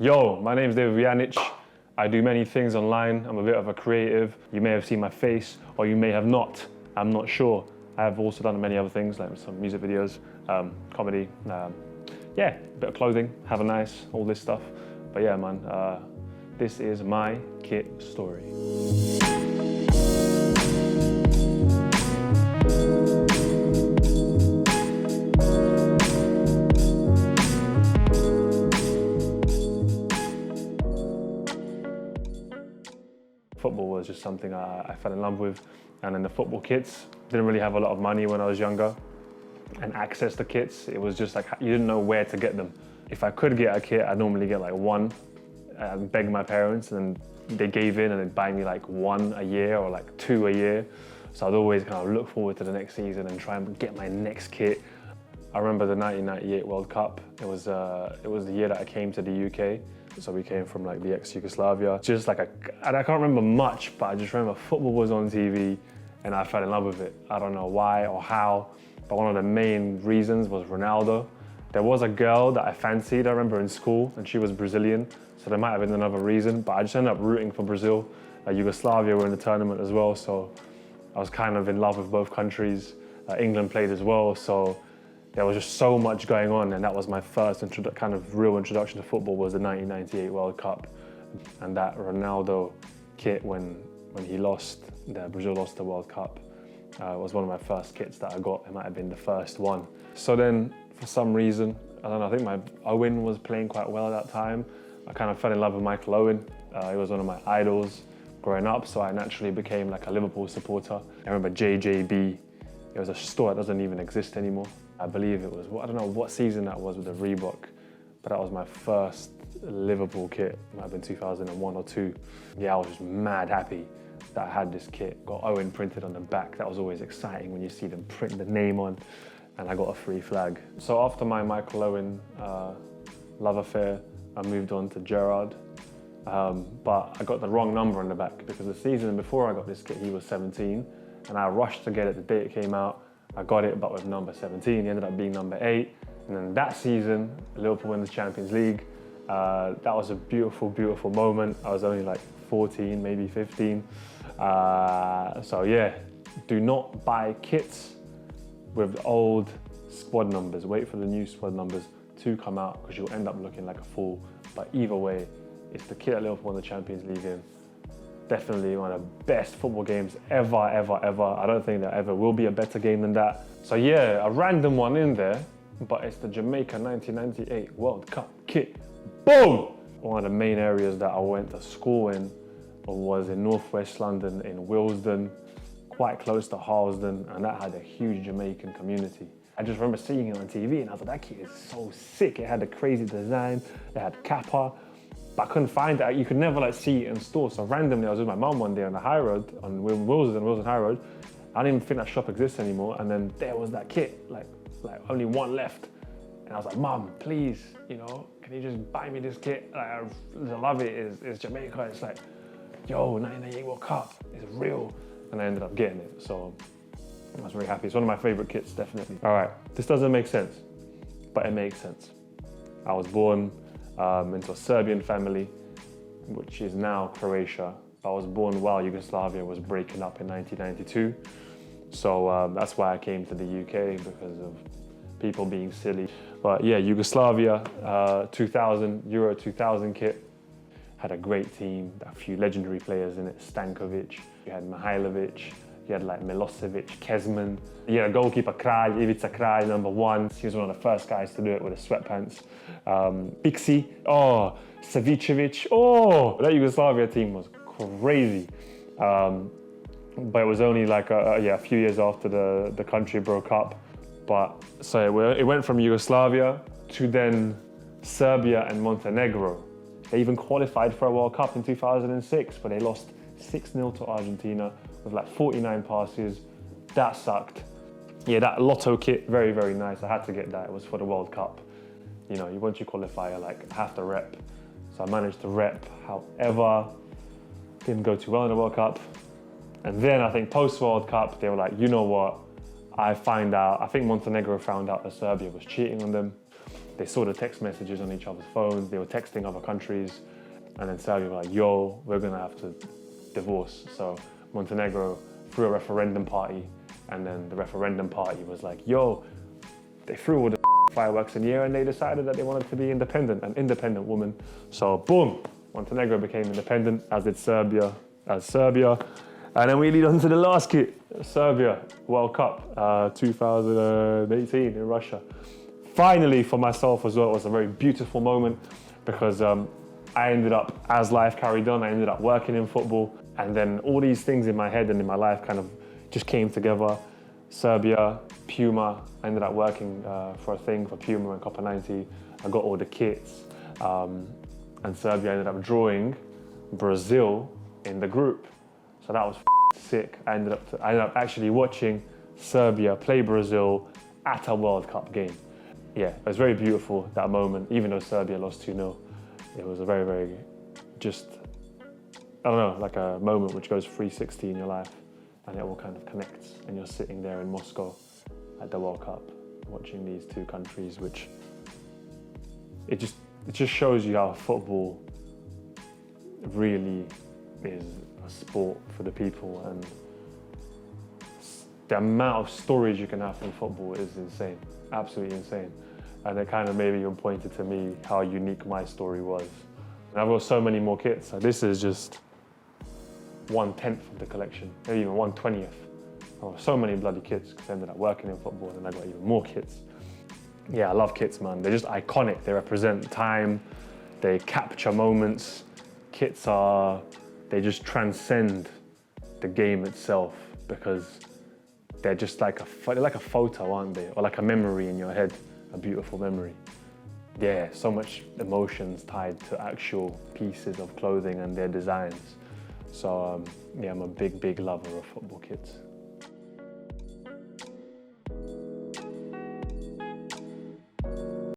Yo, my name's David Vujanić. I do many things online. I'm a bit of a creative. You may have seen my face or you may have not. I'm not sure. I have also done many other things like some music videos, comedy, yeah, a bit of clothing, have a nice, all this stuff. But yeah, man, this is my kit story. Football was just something I fell in love with, and then the football kits. Didn't really have a lot of money when I was younger, and access to kits, it was just like, you didn't know where to get them. If I could get a kit, I'd normally get like one. I'd beg my parents, and then they gave in and they'd buy me like one a year or like two a year. So I'd always kind of look forward to the next season and try and get my next kit. I remember the 1998 World Cup. It was the year that I came to the UK. So we came from like the ex-Yugoslavia. Just like, and I can't remember much, but I just remember football was on TV and I fell in love with it. I don't know why or how, but one of the main reasons was Ronaldo. There was a girl that I fancied, I remember in school, and she was Brazilian. So there might have been another reason, but I just ended up rooting for Brazil. Yugoslavia were in the tournament as well, so I was kind of in love with both countries. England played as well, so there was just so much going on, and that was my first kind of real introduction to football was the 1998 World Cup. And that Ronaldo kit when Brazil lost the World Cup, was one of my first kits that I got. It might have been the first one. So then, for some reason, I don't know, I think my Owen was playing quite well at that time. I kind of fell in love with Michael Owen. He was one of my idols growing up, so I naturally became like a Liverpool supporter. I remember JJB. It was a store that doesn't even exist anymore. I believe it was, I don't know what season that was with the Reebok, but that was my first Liverpool kit. It might have been 2001 or 2. Yeah, I was just mad happy that I had this kit. Got Owen printed on the back. That was always exciting when you see them print the name on, and I got a free flag. So after my Michael Owen love affair, I moved on to Gerrard, but I got the wrong number on the back because the season before I got this kit, he was 17, and I rushed to get it the day it came out. I got it, but with number 17. He ended up being number 8. And then that season, Liverpool won the Champions League. That was a beautiful, beautiful moment. I was only like 14, maybe 15. So yeah, do not buy kits with old squad numbers. Wait for the new squad numbers to come out because you'll end up looking like a fool. But either way, it's the kit that Liverpool won the Champions League in. Definitely one of the best football games ever, ever, ever. I don't think there ever will be a better game than that. So yeah, a random one in there, but it's the Jamaica 1998 World Cup kit. Boom! One of the main areas that I went to school in was in Northwest London, in Willesden, quite close to Harlesden, and that had a huge Jamaican community. I just remember seeing it on TV and I was like, that kit is so sick. It had a crazy design, it had kappa, but I couldn't find it. You could never like see it in stores. So randomly, I was with my mum one day on the high road, on Willesden High Road. I didn't even think that shop exists anymore. And then there was that kit, like only one left. And I was like, Mum, please, you know, can you just buy me this kit? Like, I love it, it's Jamaica. It's like, yo, 1998 World Cup, it's real. And I ended up getting it, so I was very happy. It's one of my favorite kits, definitely. All right, this doesn't make sense, but it makes sense. I was born into a Serbian family, which is now Croatia. I was born while Yugoslavia was breaking up in 1992. So that's why I came to the UK, because of people being silly. But yeah, Yugoslavia, 2000, Euro 2000 kit. Had a great team, a few legendary players in it. Stankovic, you had Mihailovic, you had like Milosevic, Kezman. You had a goalkeeper, Kralj, Ivica Kralj, number 1. He was one of the first guys to do it with the sweatpants. Pixi, oh, Savicevic, oh, that Yugoslavia team was crazy. But it was only like a few years after the country broke up. But so it went from Yugoslavia to then Serbia and Montenegro. They even qualified for a World Cup in 2006, but they lost 6-0 to Argentina with like 49 passes. That sucked. Yeah, that Lotto kit, very, very nice. I had to get that. It was for the World Cup. You know, once you qualify, you like have to rep. So I managed to rep. However, didn't go too well in the World Cup. And then I think post-World Cup, they were like, you know what? I think Montenegro found out that Serbia was cheating on them. They saw the text messages on each other's phones. They were texting other countries. And then Serbia were like, yo, we're gonna have to divorce. So Montenegro threw a referendum party, and then the referendum party was like, yo, they threw all the fireworks in the air and they decided that they wanted to be independent, an independent woman. So boom, Montenegro became independent, as did Serbia, And then we lead on to the last kit, Serbia World Cup 2018 in Russia. Finally, for myself as well, it was a very beautiful moment because I ended up, as life carried on, I ended up working in football, and then all these things in my head and in my life kind of just came together. Serbia, Puma, I ended up working for a thing for Puma and Copa 90. I got all the kits, and Serbia ended up drawing Brazil in the group. So that was sick. I ended up actually watching Serbia play Brazil at a World Cup game. Yeah, it was very beautiful, that moment, even though Serbia lost 2-0. It was a very, very, just, I don't know, like a moment which goes 360 in your life, and it all kind of connects, and you're sitting there in Moscow at the World Cup, watching these two countries, which, it just shows you how football really is a sport for the people, and the amount of stories you can have from football is insane, absolutely insane. And it kind of maybe even pointed to me how unique my story was. And I've got so many more kits. So this is just 1/10 of the collection, maybe even 1/20th. Oh, so many bloody kits because I ended up working in football and I got even more kits. Yeah, I love kits, man. They're just iconic. They represent time. They capture moments. Kits they just transcend the game itself because they're just they're like a photo, aren't they? Or like a memory in your head, a beautiful memory. Yeah, so much emotions tied to actual pieces of clothing and their designs. So yeah, I'm a big, big lover of football kits.